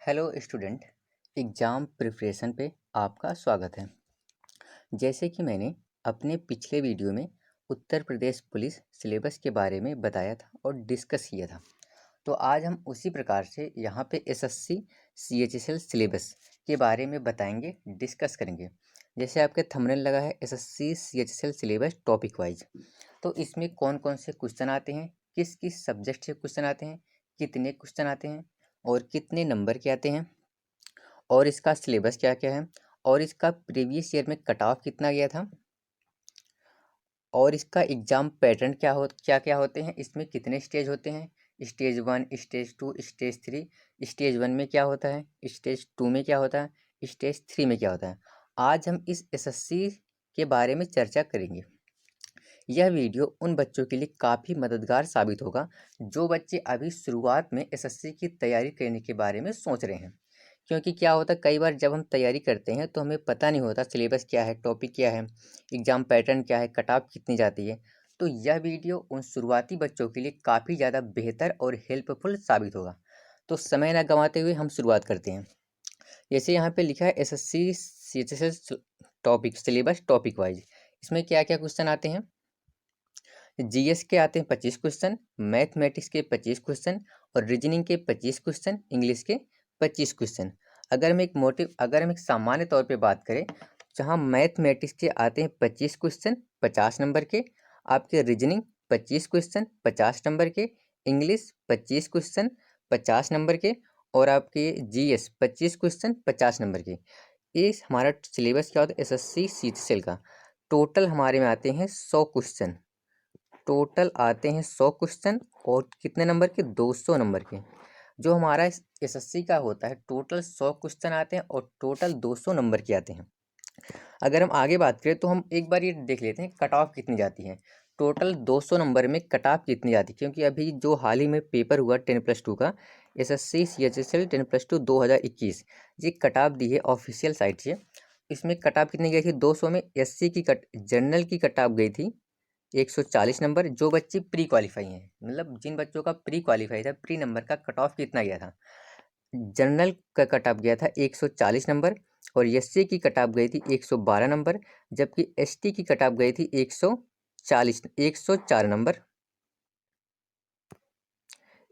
Hello student. Exam preparation पे आपका स्वागत है। जैसे कि मैंने अपने पिछले वीडियो में उत्तर प्रदेश पुलिस सिलेबस के बारे में बताया था और डिस्कस किया था, तो आज हम उसी प्रकार से यहाँ पे एसएससी सीएचएसएल सिलेबस के बारे में बताएंगे, डिस्कस करेंगे। जैसे आपके थंबनेल लगा है SSC CHSL syllabus topic wise, तो इसमें कौन कौन से क्वेश्चन आते हैं, किस किस सब्जेक्ट से क्वेश्चन आते हैं, कितने क्वेश्चन आते हैं और कितने नंबर के आते हैं और इसका सिलेबस क्या क्या है और इसका प्रीवियस ईयर में कट ऑफ कितना गया था और इसका एग्ज़ाम पैटर्न क्या क्या होते हैं, इसमें कितने स्टेज होते हैं, स्टेज 1, स्टेज 2, स्टेज 3। स्टेज 1 में क्या होता है, स्टेज 2 में क्या होता है, स्टेज 3 में क्या होता है। आज हम इस एसएससी के बारे में चर्चा करेंगे। यह वीडियो उन बच्चों के लिए काफ़ी मददगार साबित होगा जो बच्चे अभी शुरुआत में एसएससी की तैयारी करने के बारे में सोच रहे हैं। क्योंकि क्या होता है, कई बार जब हम तैयारी करते हैं तो हमें पता नहीं होता सिलेबस क्या है, टॉपिक क्या है, एग्ज़ाम पैटर्न क्या है, कट ऑफ कितनी जाती है। तो यह वीडियो उन शुरुआती बच्चों के लिए काफ़ी ज़्यादा बेहतर और हेल्पफुल साबित होगा। तो समय ना गंवाते हुए हम शुरुआत करते हैं। जैसे यहाँ पे लिखा है SSC CHSL topic syllabus topic wise, इसमें क्या क्या क्वेश्चन आते हैं। जीएस के आते हैं 25 क्वेश्चन, मैथमेटिक्स के 25 क्वेश्चन और रीजनिंग के 25 क्वेश्चन, इंग्लिश के 25 क्वेश्चन। अगर हम एक सामान्य तौर पे बात करें, जहाँ मैथमेटिक्स के आते हैं 25 क्वेश्चन 50 नंबर के, आपके रीजनिंग 25 क्वेश्चन 50 नंबर के, इंग्लिश 25 क्वेश्चन 50 नंबर के और आपके जीएस 25 क्वेश्चन 50 नंबर के। ये हमारा सिलेबस क्या होता है एसएससी सीजीएल का। टोटल हमारे में आते हैं 100 क्वेश्चन, टोटल आते हैं 100 क्वेश्चन और कितने नंबर के, 200 नंबर के। जो हमारा एसएससी का होता है टोटल 100 क्वेश्चन आते हैं और टोटल 200 नंबर के आते हैं। अगर हम आगे बात करें तो हम एक बार ये देख लेते हैं कट ऑफ कितनी जाती है। टोटल 200 नंबर में कट ऑफ कितनी जाती है, क्योंकि अभी जो हाल ही में पेपर हुआ 10+2 का एसएससी सीएचएसएल 10+2 2021, ये कट ऑफ दी है ऑफिशियल साइट से। इसमें कट ऑफ कितनी गई थी 200 में। एससी की जनरल की कट ऑफ गई थी 140 नंबर। जो बच्चे प्री क्वालिफाई हैं, मतलब जिन बच्चों का प्री क्वालिफाई था, प्री नंबर का कट ऑफ कितना गया था, जनरल का कट ऑफ गया था 140 नंबर और एससी की कट ऑफ गई थी 112 नंबर, जबकि एसटी की कट ऑफ गई थी 104 नंबर,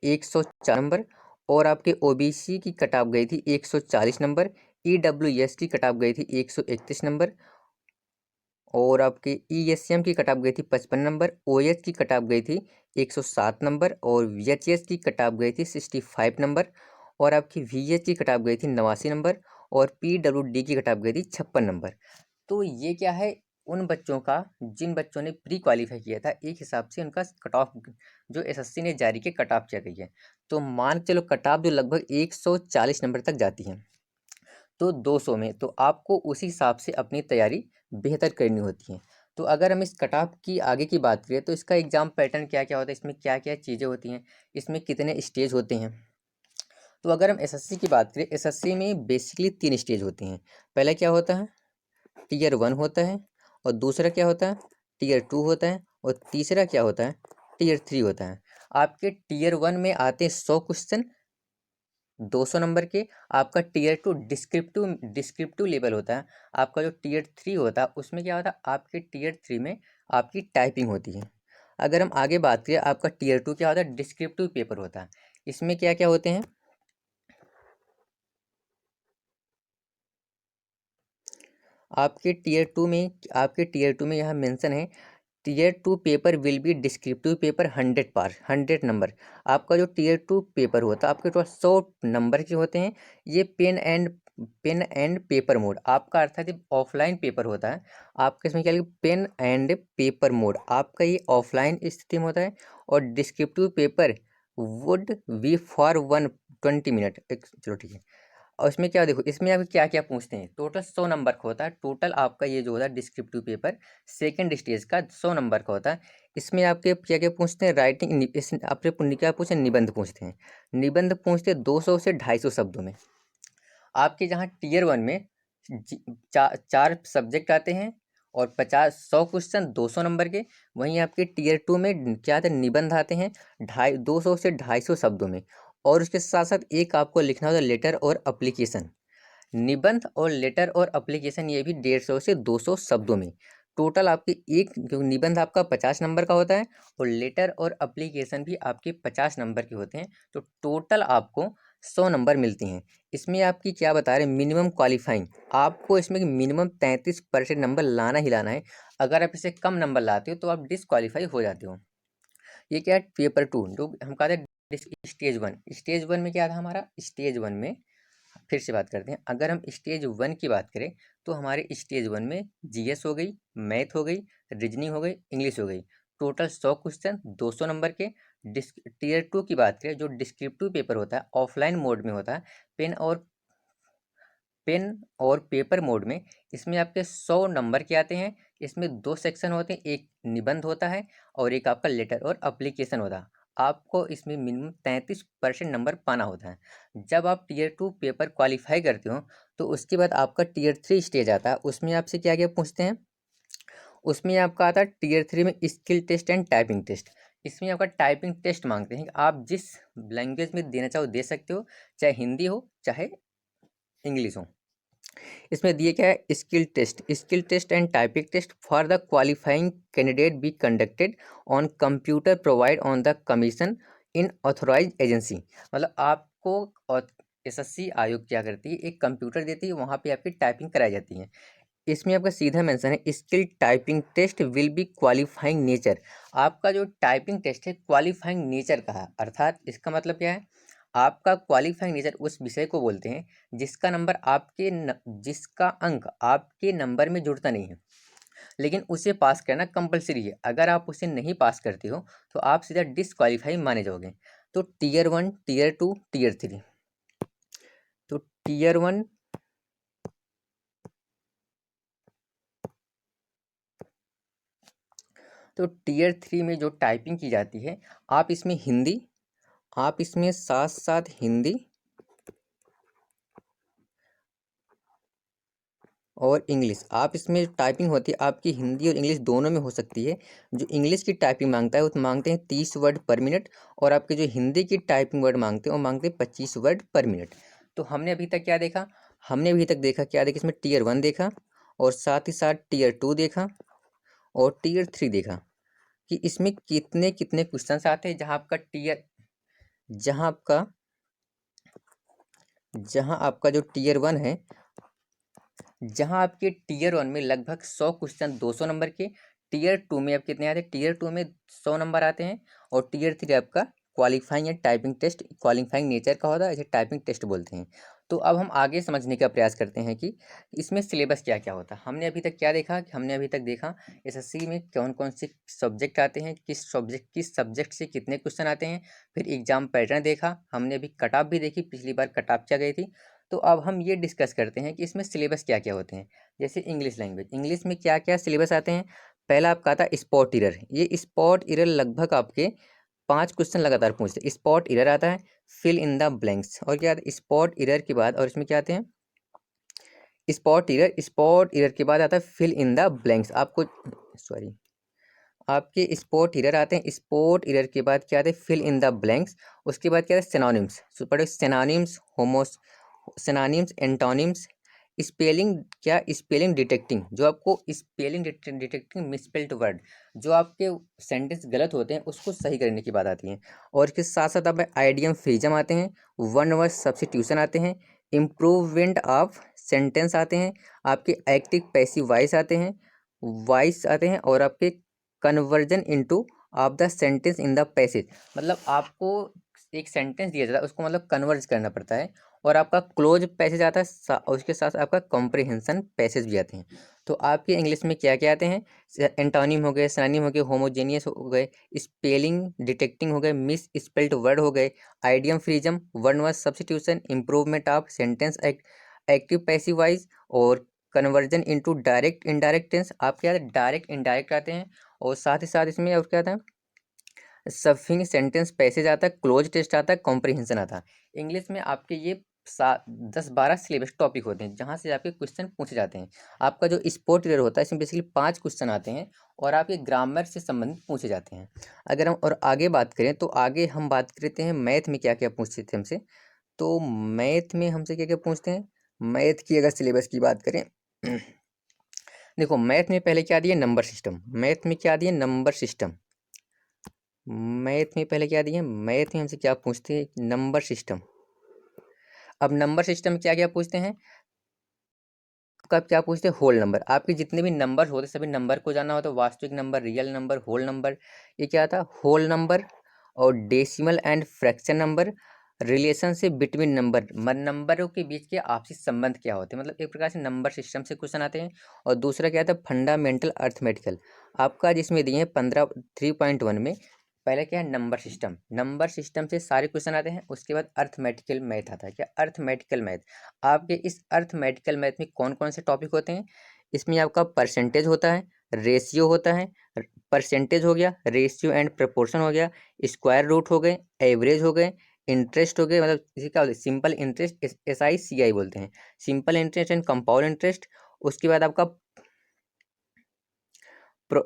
104 नंबर। और आपके ओबीसी की कट ऑफ गई थी 140 नंबर, ईडब्ल्यूएस की कट ऑफ गई थी 131 नंबर और आपके ईएसएम की कट ऑफ गई थी 55 नंबर, ओएच की कट ऑफ गई थी 107 नंबर और वीएचएस की कट ऑफ गई थी 65 नंबर और आपकी वीएच की कट ऑफ गई थी 89 नंबर और पीडब्ल्यूडी की कट ऑफ गई थी 56 नंबर। तो ये क्या है, उन बच्चों का जिन बच्चों ने प्री क्वालिफाई किया था, एक हिसाब से उनका कट ऑफ जो एसएससी ने जारी किया कट ऑफ किया गई है। तो मान के चलो कट ऑफ जो लगभग 140 नंबर तक जाती है, तो 200 में तो आपको उसी हिसाब से अपनी तैयारी बेहतर करनी होती है। तो अगर हम इस कट ऑफ की आगे की बात करें तो इसका एग्ज़ाम पैटर्न क्या क्या होता है, इसमें क्या क्या चीज़ें होती हैं, इसमें कितने स्टेज होते हैं। तो अगर हम एसएससी की बात करें, एसएससी में बेसिकली 3 स्टेज होते हैं। पहला क्या होता है, टीयर 1 होता है और दूसरा क्या होता है, टीयर 2 होता है और तीसरा क्या होता है, टीयर 3 होता है। आपके टीयर 1 में आते हैं 100 क्वेश्चन 200 नंबर के। आपका टीयर 2 डिस्क्रिप्टिव लेवल होता है। आपका जो टीयर 3 होता है उसमें क्या होता है, आपके टीयर 3 में आपकी टाइपिंग होती है। अगर हम आगे बात करें, आपका टीयर 2 क्या होता है, डिस्क्रिप्टिव पेपर होता है। इसमें क्या क्या होते हैं, आपके टीयर 2 में यहाँ मेंशन है, tier 2 paper will be descriptive paper 100 number. आपका जो टीयर 2 पेपर होता है आपके पास 100 नंबर के होते हैं। ये पेन एंड पेपर मोड आपका, अर्थात ये ऑफलाइन पेपर होता है। आपके इसमें क्या लिखा, पेन एंड पेपर मोड आपका ये ऑफलाइन स्थिति में होता है। और descriptive paper would be for 120 minute. चलो ठीक है। और इसमें क्या देखो, इसमें आप क्या क्या पूछते हैं, टोटल 100 नंबर का होता है। टोटल आपका ये जो होता है डिस्क्रिप्टिव पेपर सेकंड स्टेज का 100 नंबर का होता है। इसमें आपके क्या क्या पूछते हैं, राइटिंग, आपने क्या पूछे, निबंध पूछते हैं। निबंध पूछते हैं 200 से 250 शब्दों में। आपके जहाँ टीयर 1 में चार सब्जेक्ट आते हैं और 100 क्वेश्चन 200 नंबर के। वहीं आपके टीयर 2 में क्या आते हैं, निबंध आते हैं 250 से 250 शब्दों में और उसके साथ साथ एक आपको लिखना होता है लेटर और अप्लीकेशन। निबंध और लेटर और अप्लीकेशन ये भी 150 से 200 शब्दों में। टोटल आपके एक जो निबंध आपका 50 नंबर का होता है और लेटर और अप्लीकेशन भी आपके 50 नंबर के होते हैं। तो टोटल आपको 100 नंबर मिलती हैं। इसमें आपकी क्या बता रहे हैं, मिनिमम क्वालिफाइंग आपको इसमें मिनिमम 33% नंबर लाना ही लाना है। अगर आप इसे कम नंबर लाते हो तो आप डिसक्वालीफाई हो जाते हो। ये क्या है, पेपर 2 जो हम कहते हैं स्टेज 1। स्टेज 1 में क्या था हमारा, स्टेज 1 में फिर से बात करते हैं। अगर हम स्टेज 1 की बात करें तो हमारे स्टेज 1 में जीएस हो गई, मैथ हो गई, रीजनिंग हो गई, इंग्लिश हो गई। टोटल 100 क्वेश्चन 200 नंबर के। टीयर 2 की बात करें जो डिस्क्रिप्टिव पेपर होता है, ऑफलाइन मोड में होता है, पेन और पेपर मोड में। इसमें आपके 100 नंबर के आते हैं। इसमें 2 सेक्शन होते हैं, एक निबंध होता है और एक आपका लेटर और अप्लीकेशन होता है। आपको इसमें मिनिमम 33% नंबर पाना होता है। जब आप टीयर 2 पेपर क्वालिफाई करते हो तो उसके बाद आपका टीयर 3 स्टेज आता है। उसमें आपसे क्या क्या पूछते हैं, उसमें आपका आता है टीयर 3 में skill test and typing test. इसमें आपका टाइपिंग टेस्ट मांगते हैं कि आप जिस लैंग्वेज में देना चाहो दे सकते हो, चाहे हिंदी हो चाहे इंग्लिश हो। इसमें दिए क्या है, skill test and typing test for the qualifying candidate be conducted on computer provide on the commission in authorize agency. मतलब आपको एसएससी आयोग क्या करती है, एक कंप्यूटर देती है, वहाँ पे आपकी टाइपिंग कराई जाती है। इसमें आपका सीधा मेंशन है skill typing test will be qualifying nature. आपका जो टाइपिंग टेस्ट है क्वालिफाइंग नेचर का है, अर्थात इसका मतलब क्या है, आपका क्वालिफाइंग नेचर उस विषय को बोलते हैं जिसका नंबर जिसका अंक आपके नंबर में जुड़ता नहीं है, लेकिन उसे पास करना कंपलसरी है। अगर आप उसे नहीं पास करते हो तो आप सीधा डिसक्वालीफाई माने जाओगे। तो टीयर 1, टीयर 2, टीयर 3। तो टीयर 1 तो टीयर 3 में जो टाइपिंग की जाती है, आप इसमें साथ साथ हिंदी और इंग्लिश, आप इसमें टाइपिंग होती है आपकी हिंदी और इंग्लिश दोनों में हो सकती है। जो इंग्लिश की टाइपिंग मांगता है वो मांगते हैं 30 वर्ड पर मिनट, और आपके जो हिंदी की टाइपिंग वर्ड मांगते हैं वो मांगते हैं 25 वर्ड पर मिनट। तो हमने अभी तक क्या देखा, इसमें टीयर 1 देखा, और साथ ही साथ टीयर 2 देखा और टीयर 3 देखा कि इसमें कितने कितने क्वेश्चन आते हैं। जहाँ आपका जो टीयर 1 है, जहां आपके टीयर 1 में लगभग 100 क्वेश्चन 200 नंबर के, टीयर 2 में अब कितने आते हैं, टीयर 2 में 100 नंबर आते हैं, और टीयर 3 आपका क्वालिफाइंग या टाइपिंग टेस्ट क्वालिफाइंग नेचर का होता है, इसे टाइपिंग टेस्ट बोलते हैं। तो अब हम आगे समझने का प्रयास करते हैं कि इसमें सिलेबस क्या क्या होता है। हमने अभी तक देखा एसएससी में कौन कौन से सब्जेक्ट आते हैं, किस सब्जेक्ट से कितने क्वेश्चन आते हैं। फिर एग्जाम पैटर्न देखा हमने, अभी कट ऑफ भी देखी, पिछली बार कट ऑफ क्या गई थी। तो अब हम ये डिस्कस करते हैं कि इसमें सिलेबस क्या क्या होते हैं। जैसे इंग्लिश लैंग्वेज, इंग्लिश में क्या क्या सिलेबस आते हैं। पहला आपका आता है स्पॉट एरर। ये स्पॉट एरर लगभग आपके 5 क्वेश्चन लगातार पूछते हैं। स्पॉट एरर आता है, फिल इन द ब्लैंक्स, और क्या आता है स्पॉट एरर के बाद, और इसमें क्या आते हैं स्पॉट एरर के बाद आता है फिल इन द ब्लैंक्स। आपके स्पॉट एरर आते हैं, स्पॉट एरर के बाद क्या आते हैं, फिल इन द ब्लैंक्स। उसके बाद क्या है, सिनोनिम्स। पढ़ो synonyms, synonyms, antonyms, spelling detecting, जो आपको स्पेलिंग डिटेक्टिंग मिसस्पेल्ड वर्ड, जो आपके सेंटेंस गलत होते हैं उसको सही करने की बात आती है। और इसके साथ साथ आप आइडियम फ्रीजम आते हैं, वन वर्ड सब्स्टिट्यूशन आते हैं, इम्प्रूवमेंट ऑफ सेंटेंस आते हैं, आपके एक्टिव पैसिव वॉइस आते हैं, और आपके conversion into of the sentence in the passage. मतलब आपको एक सेंटेंस दिया जाता है उसको मतलब कन्वर्ज करना पड़ता है, और आपका क्लोज पैसेज आता है, और उसके साथ आपका कॉम्प्रिहेंशन पैसेज भी आते हैं। तो आपके इंग्लिश में क्या क्या आते हैं, एंटोनिम हो गए, सिनोनिम हो गए, होमोजेनियस हो गए, स्पेलिंग डिटेक्टिंग हो गए, मिस स्पेल्ड वर्ड हो गए, idiom phrases, one word substitution, improvement of sentence active passive voice, और conversion into direct indirect tense. आपके यहाँ डायरेक्ट इनडायरेक्ट आते हैं, और साथ ही साथ इसमें और क्या आता है, सफिंग सेंटेंस पैसेज आता है, क्लोज टेस्ट आता है, कॉम्प्रिहेंशन आता है। इंग्लिश में आपके ये 10-12 सिलेबस टॉपिक होते हैं जहाँ से आपके क्वेश्चन पूछे जाते हैं। आपका जो स्पोर्ट ईयर होता है इसमें बेसिकली 5 क्वेश्चन आते हैं और आपके ग्रामर से संबंधित पूछे जाते हैं। अगर हम और आगे बात करें तो आगे हम बात करते हैं मैथ में क्या क्या पूछते थे हमसे। तो मैथ में हमसे क्या क्या पूछते हैं, मैथ की अगर सिलेबस की बात करें देखो मैथ में पहले क्या दिए, नंबर सिस्टम। मैथ में क्या दिए, नंबर सिस्टम। मैथ में पहले क्या दिए, मैथ में हमसे क्या पूछते हैं, नंबर सिस्टम। अब नंबर सिस्टम क्या क्या पूछते हैं, कब क्या पूछते हैं, होल नंबर। आपके जितने भी नंबर होते सभी नंबर को जानना होता है, वास्तविक number, real number, whole number. ये क्या था, होल नंबर और decimal and fraction number, relationship between number, नंबरों के बीच के आपसी संबंध क्या होते हैं, मतलब एक प्रकार से नंबर सिस्टम से क्वेश्चन आते हैं। और दूसरा क्या था, फंडामेंटल अर्थमेटिकल। आपका जिसमें दिए हैं 3.1 में पहले क्या है, नंबर सिस्टम। नंबर सिस्टम से सारे क्वेश्चन आते हैं। उसके बाद अर्थमेटिकल मैथ आता है। क्या, अर्थमेटिकल मैथ। आपके इस अर्थमेटिकल मैथ में कौन कौन से टॉपिक होते हैं, इसमें आपका परसेंटेज होता है, रेशियो होता है। परसेंटेज हो गया, रेशियो एंड प्रपोर्शन हो गया, स्क्वायर रूट हो गए, एवरेज हो गए, इंटरेस्ट हो गए, मतलब इसे क्या बोलते हैं, सिंपल इंटरेस्ट, SI CI बोलते हैं, simple interest and compound interest. उसके बाद आपका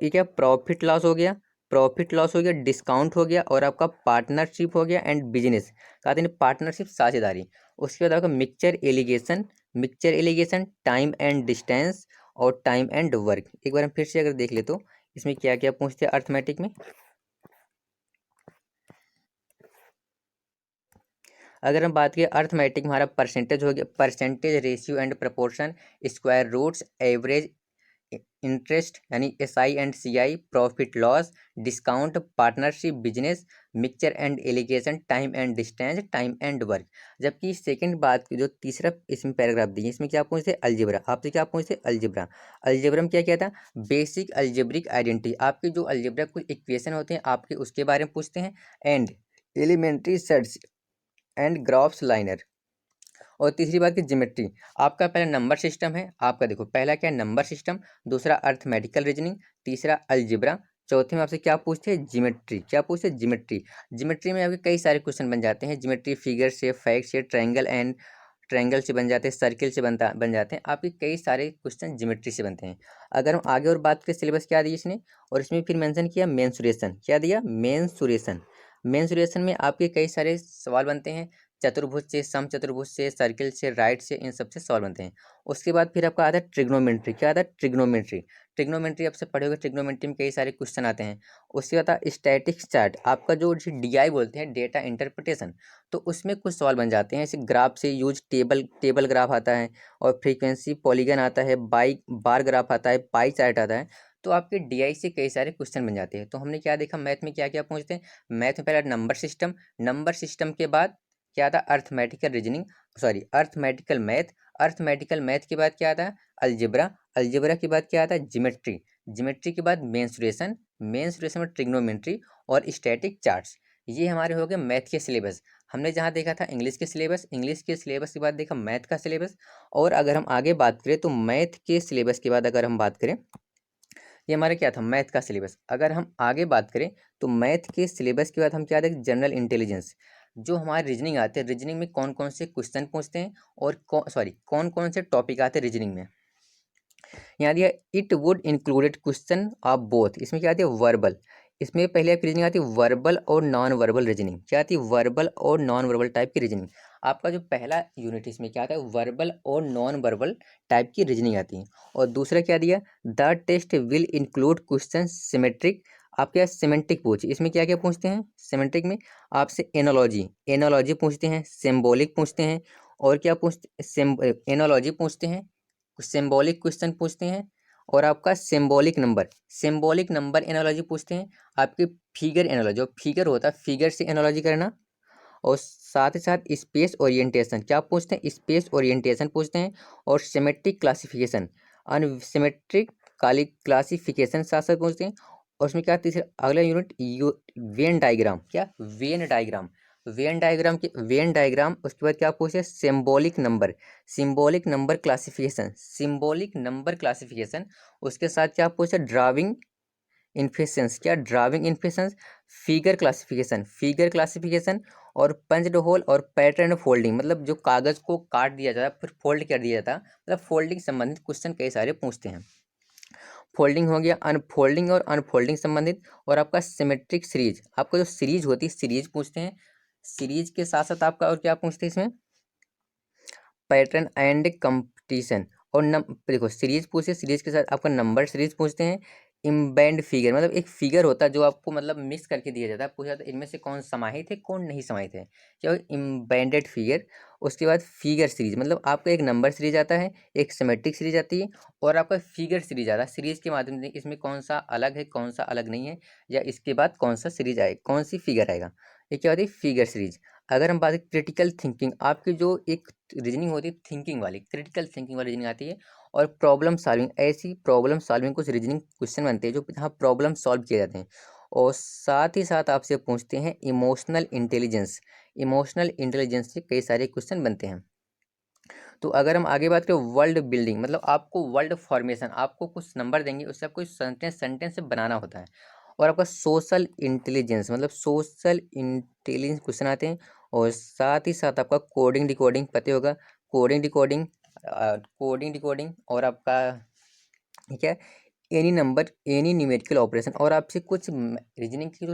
ये क्या, प्रॉफिट लॉस हो गया, प्रॉफिट लॉस हो गया, डिस्काउंट हो गया, और आपका पार्टनरशिप हो गया एंड बिजनेस, कहते हैं पार्टनरशिप, साझेदारी। उसके बाद आपका mixture allegation, mixture allegation, time and distance और टाइम एंड वर्क। एक बार हम फिर से अगर देख ले तो इसमें क्या क्या पूछते हैं अर्थमेटिक में। अगर हम बात करें अर्थमेटिक में, हमारा परसेंटेज हो गया, percentage, ratio and proportion, square roots, average, interest यानी SI&CI, profit loss, discount, partnership, business, mixture and alligation, time and distance, time and work. जबकि सेकंड बात की जो तीसरा इसमें पैराग्राफ दिए, इसमें क्या पूछते हैं, अलजेब्रा। आपसे क्या पूछते हैं, अलजेब्रा। अलजेब्रा में क्या क्या था, बेसिक अलजेब्रिक आइडेंटिटी। आपके जो अलजेब्रा कुछ इक्वेशन होते हैं आपके उसके बारे में पूछते हैं, and elementary sets and graphs linear. और तीसरी बात की ज्योमेट्री। आपका पहला नंबर सिस्टम है, आपका देखो पहला क्या है, नंबर सिस्टम, दूसरा अर्थमेटिकल रीजनिंग, तीसरा अलजेब्रा, चौथे में आपसे क्या पूछते हैं, ज्योमेट्री। क्या पूछते हैं, ज्योमेट्री। ज्योमेट्री में आपके कई सारे क्वेश्चन बन जाते हैं, ज्योमेट्री, फिगर से, फैक्ट से, ट्रायंगल एंड ट्रायंगल से बन जाते हैं, सर्किल से बन जाते हैं। आपके कई सारे क्वेश्चन ज्योमेट्री से बनते हैं। अगर हम आगे और बात करें, सिलेबस क्या दिया इसने, और इसमें फिर मेंशन किया मेंसुरेशन। क्या दिया, मेंसुरेशन। मेंसुरेशन में आपके कई सारे सवाल बनते हैं, चतुर्भुज से, समचतुर्भुज से, सर्किल से, राइट से, इन सब से सवाल बनते हैं। उसके बाद फिर आपका आता है ट्रिग्नोमेट्री। क्या आता है, ट्रिग्नोमेट्री। ट्रिग्नोमेट्री आपसे पढ़े होगा, ट्रिग्नोमेट्री में कई सारे क्वेश्चन आते हैं। उसके बाद आता है स्टैटिक्स चार्ट। आपका जो DI बोलते हैं, डेटा इंटरप्रिटेशन, तो उसमें कुछ सवाल बन जाते हैं, ऐसे ग्राफ से यूज, टेबल ग्राफ आता है, और फ्रीक्वेंसी पॉलीगन आता है, बार ग्राफ आता है, पाई चार्ट आता है। तो आपके DI से कई सारे क्वेश्चन बन जाते हैं। तो हमने क्या देखा, मैथ में क्या क्या पूछते हैं, मैथ में पहला नंबर सिस्टम, नंबर सिस्टम के बाद क्या था, arithmetical reasoning, sorry arithmetical math, arithmetical math के बाद क्या आता है, अलजेब्रा, अलजेब्रा के बाद क्या आता है, ज्योमेट्री, ज्योमेट्री के बाद मेंसुरेशन, मेंसुरेशन में ट्रिग्नोमेट्री और स्टैटिक चार्ट्स। ये हमारे हो गए मैथ के सिलेबस। हमने जहाँ देखा था इंग्लिश के सिलेबस, इंग्लिश के सिलेबस के बाद देखा मैथ का सिलेबस। और अगर हम आगे बात करें तो मैथ के सिलेबस के बाद अगर हम बात करें, ये हमारा क्या था, मैथ का सिलेबस। अगर हम आगे बात करें तो मैथ के सिलेबस के बाद हम क्या देखें, जनरल इंटेलिजेंस। जो हमारे रीजनिंग आते हैं, रीजनिंग में कौन कौन से क्वेश्चन पूछते हैं और कौन कौन से टॉपिक आते हैं रीजनिंग में। यहाँ दिया, it would included question of both. इसमें क्या आती है, वर्बल। इसमें पहले आपकी रीजनिंग आती है वर्बल और नॉन वर्बल रीजनिंग। क्या आती है, वर्बल और नॉन वर्बल टाइप की रीजनिंग। आपका जो पहला यूनिट इसमें क्या आता है, वर्बल और नॉन वर्बल टाइप की रीजनिंग आती है। और दूसरा क्या दिया, the test will include question symmetric. आपके यहाँ सिमेंटिक पूछे, इसमें क्या क्या पूछते हैं, सिमेंटिक में आपसे एनोलॉजी, एनोलॉजी पूछते हैं, सिम्बोलिक पूछते हैं, और क्या पूछते, एनोलॉजी पूछते हैं, सिंबॉलिक क्वेश्चन पूछते हैं, और आपका सिंबॉलिक नंबर एनालॉजी पूछते हैं। आपके फिगर एनालॉजी, जो फिगर होता है फिगर से एनालॉजी करना। और साथ ही साथ स्पेस ओरिएंटेशन, क्या पूछते हैं, स्पेस ओरिएंटेशन पूछते हैं। और सिमेट्रिक क्लासिफिकेशन, अनसिमेट्रिक क्लासिफिकेशन साथ साथ पूछते हैं। और उसमें क्या, तीसरा अगला यूनिट वेन डायग्राम। क्या, वेन डायग्राम, वेन डायग्राम। उसके बाद क्या पूछे, symbolic number, symbolic number classification, symbolic number classification. उसके साथ क्या पूछे, ड्राविंग इन्फेशंस। क्या, drawing inferences, figure classification, figure classification. और पंच्ड होल और पैटर्न फोल्डिंग, मतलब जो कागज़ को काट दिया जाता है फिर फोल्ड कर दिया जाता, मतलब फोल्डिंग संबंधित क्वेश्चन कई सारे पूछते हैं। फोल्डिंग हो गया, अनफोल्डिंग और अनफोल्डिंग संबंधित, और आपका सिमेट्रिक सीरीज, आपका जो सीरीज होती है सीरीज पूछते हैं। सीरीज के साथ साथ आपका और क्या पूछते हैं इसमें, पैटर्न एंड कंपटीशन, और देखो सीरीज पूछे, सीरीज के साथ आपका नंबर सीरीज पूछते हैं। इम्बैंड फिगर, मतलब एक फिगर होता है जो आपको मतलब मिक्स करके दिया जाता है, पूछा जाता है इनमें से कौन समाहित है कौन नहीं समाहित है, क्या इम्बैंडेड फिगर। उसके बाद फिगर सीरीज, मतलब आपका एक नंबर सीरीज आता है, एक सिमेट्रिक सीरीज आती है, और आपका फिगर सीरीज आता है। सीरीज के माध्यम से इसमें कौन सा अलग है कौन सा अलग नहीं है, या इसके बाद कौन सा सीरीज आएगा कौन सी फिगर आएगा, ये क्या होती है फिगर सीरीज। अगर हम बात करें क्रिटिकल थिंकिंग, आपकी जो एक रीजनिंग होती है थिंकिंग वाली, क्रिटिकल थिंकिंग वाली रीजनिंग आती है, और प्रॉब्लम सॉल्विंग, ऐसी प्रॉब्लम सॉल्विंग कुछ रीजनिंग क्वेश्चन बनते हैं जो जहाँ प्रॉब्लम सॉल्व किए जाते हैं। और साथ ही साथ आपसे पूछते हैं इमोशनल इंटेलिजेंस, इमोशनल इंटेलिजेंस से कई सारे क्वेश्चन बनते हैं। तो अगर हम आगे बात करें वर्ल्ड बिल्डिंग, मतलब आपको वर्ल्ड फॉर्मेशन, आपको कुछ नंबर देंगे उससे आपको सेंटेंस सेंटेंस से बनाना होता है। और आपका सोशल इंटेलिजेंस, मतलब सोशल इंटेलिजेंस क्वेश्चन आते हैं। और साथ ही साथ आपका कोडिंग डिकोडिंग पता होगा, कोडिंग डिकोडिंग, कोडिंग डिकोडिंग, और आपका ठीक है any number any numerical operation, और आपसे कुछ रीजनिंग की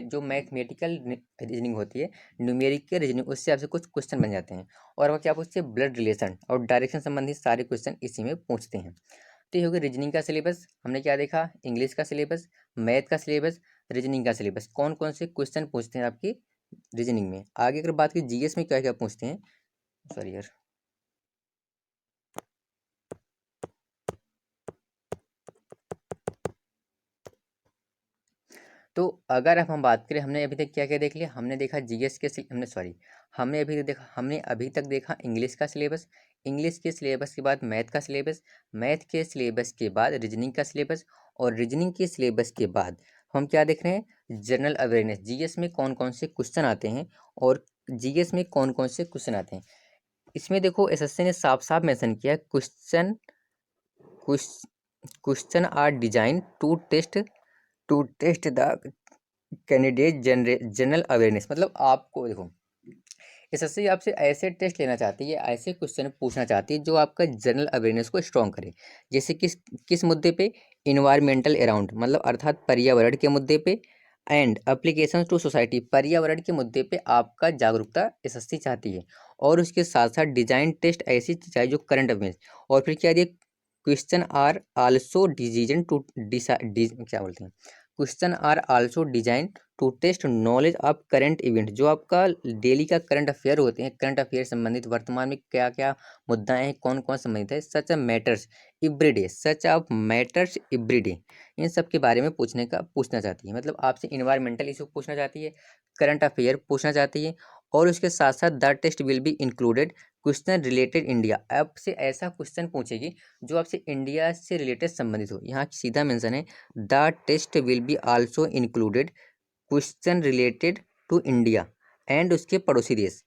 जो मैथमेटिकल रीजनिंग होती है, न्यूमेरिकल रीजनिंग, उससे आपसे कुछ क्वेश्चन बन जाते हैं। और वो क्या पूछते हैं ब्लड रिलेशन और डायरेक्शन संबंधित सारे क्वेश्चन इसी में पूछते हैं। तो ये हो गया रीजनिंग का सिलेबस। हमने क्या देखा, इंग्लिश का सिलेबस, मैथ का सिलेबस, रीजनिंग का सिलेबस, कौन कौन से क्वेश्चन पूछते हैं आपकी रीजनिंग में। आगे अगर बात की जीएस में क्या क्या पूछते हैं, सॉरी यार, तो अगर अब हम बात करें, हमने अभी तक क्या क्या देख लिया, हमने देखा जीएस के हमने सॉरी हमने अभी तक देखा इंग्लिश का सिलेबस, इंग्लिश के सिलेबस के बाद मैथ का सिलेबस, मैथ के सिलेबस के बाद रीजनिंग का सिलेबस, और रीजनिंग के सिलेबस के बाद हम क्या देख रहे हैं, जनरल अवेयरनेस, जीएस में कौन कौन से क्वेश्चन आते हैं, और जीएस में कौन कौन से क्वेश्चन आते हैं। इसमें देखो एसएससी ने साफ साफ मेंशन किया है, question are design to test the candidate general awareness, मतलब आपको देखो एसएससी आपसे ऐसे टेस्ट लेना चाहती है, ऐसे क्वेश्चन पूछना चाहती है जो आपका जनरल अवेयरनेस को स्ट्रॉन्ग करे। जैसे किस किस मुद्दे पे, इन्वायरमेंटल अराउंड, मतलब अर्थात पर्यावरण के मुद्दे पे, एंड अप्लीकेशन टू सोसाइटी, पर्यावरण के मुद्दे पे आपका जागरूकता एसएससी चाहती है। और उसके साथ साथ डिजाइन टेस्ट ऐसी चाहिए जो करंट अफेयर्स, और फिर क्या दिया, question are also decision to क्या बोलते हैं, question are also design to test knowledge of current event, जो आपका डेली का करंट अफेयर होते हैं, करंट अफेयर संबंधित वर्तमान में क्या क्या मुद्दाएं हैं कौन कौन संबंधित है, such matters everyday, such of matters everyday, इन सब के बारे में पूछना चाहती है। मतलब आपसे इन्वायरमेंटल इशू पूछना चाहती है, करंट अफेयर पूछना चाहती है, और उसके साथ साथ the test will be included question related India, आपसे ऐसा क्वेश्चन पूछेगी जो आपसे इंडिया से रिलेटेड संबंधित हो। यहाँ सीधा मेंशन है the test will be also included question related to India and उसके पड़ोसी देश,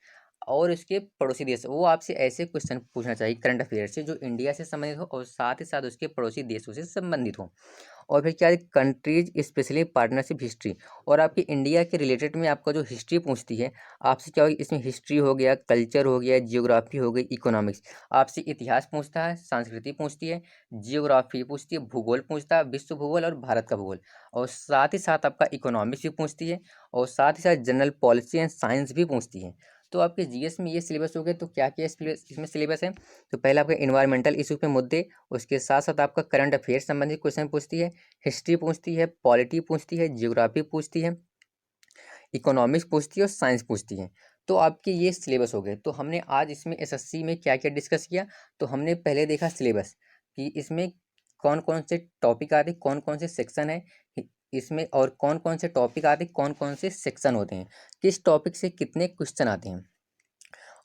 और उसके पड़ोसी देश, वो आपसे ऐसे क्वेश्चन पूछना चाहिए करंट अफेयर से जो इंडिया से संबंधित हो और साथ ही साथ उसके पड़ोसी देशों से संबंधित हो। और फिर क्या है, कंट्रीज स्पेशली पार्टनरशिप हिस्ट्री, और आपकी इंडिया के रिलेटेड में आपका जो हिस्ट्री पूछती है आपसे, क्या होगी इसमें हिस्ट्री हो गया, कल्चर हो गया, जियोग्राफी हो गई, इकोनॉमिक्स, आपसे इतिहास पूछता है, संस्कृति पूछती है, जियोग्राफी पूछती है, भूगोल पूछता है, विश्व भूगोल और भारत का भूगोल, और साथ ही साथ आपका इकोनॉमिक्स भी पूछती है, और साथ ही साथ जनरल पॉलिसी एंड साइंस भी पूछती है। तो आपके जीएस में ये सिलेबस हो गया। तो क्या क्या इसमें सिलेबस है, तो पहला आपका इन्वायरमेंटल इशू पे मुद्दे, उसके साथ साथ आपका करंट अफेयर संबंधित क्वेश्चन पूछती है, हिस्ट्री पूछती है, पॉलिटी पूछती है, जियोग्राफी पूछती है, इकोनॉमिक्स पूछती है, और साइंस पूछती है। तो आपके ये सिलेबस हो गए। तो हमने आज इसमें एसएससी में क्या क्या डिस्कस किया, तो हमने पहले देखा सिलेबस कि इसमें कौन कौन से टॉपिक आते हैं, कौन कौन से सेक्शन है इसमें, और कौन कौन से टॉपिक आते हैं, कौन कौन से सेक्शन होते हैं, किस टॉपिक से कितने क्वेश्चन आते हैं,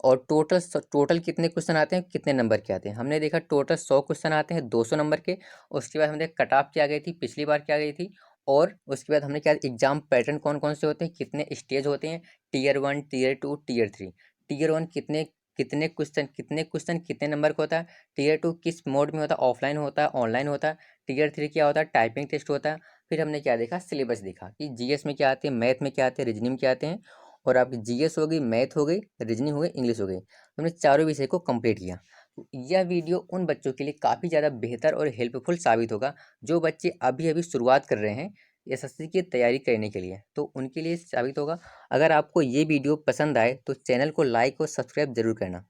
और टोटल कितने क्वेश्चन आते हैं, कितने नंबर के आते हैं। हमने देखा टोटल 100 क्वेश्चन आते हैं 200 नंबर के। उसके बाद हमने कट ऑफ क्या गई थी पिछली बार क्या गई थी, और उसके बाद हमने क्या एग्जाम पैटर्न कौन कौन से होते हैं, कितने स्टेज होते हैं, टीयर 1 टीयर 2 टीयर 3, टीयर 1 कितने क्वेश्चन कितने नंबर का होता है, टीयर 2 किस मोड में होता है, ऑफलाइन होता है ऑनलाइन होता है, टीयर 3 क्या होता है, टाइपिंग टेस्ट होता है। फिर हमने क्या देखा, सिलेबस देखा कि जीएस में क्या आते हैं, मैथ में क्या आते हैं, रीजनिंग में क्या आते हैं, और आपकी जीएस हो गई, मैथ हो गई, रीजनिंग हो गई, इंग्लिश हो गई। तो हमने चारों विषय को कंप्लीट किया। तो यह वीडियो उन बच्चों के लिए काफ़ी ज़्यादा बेहतर और हेल्पफुल साबित होगा जो बच्चे अभी अभी शुरुआत कर रहे हैं एसएससी की तैयारी करने के लिए, तो उनके लिए साबित होगा। अगर आपको ये वीडियो पसंद आए तो चैनल को लाइक और सब्सक्राइब जरूर करना।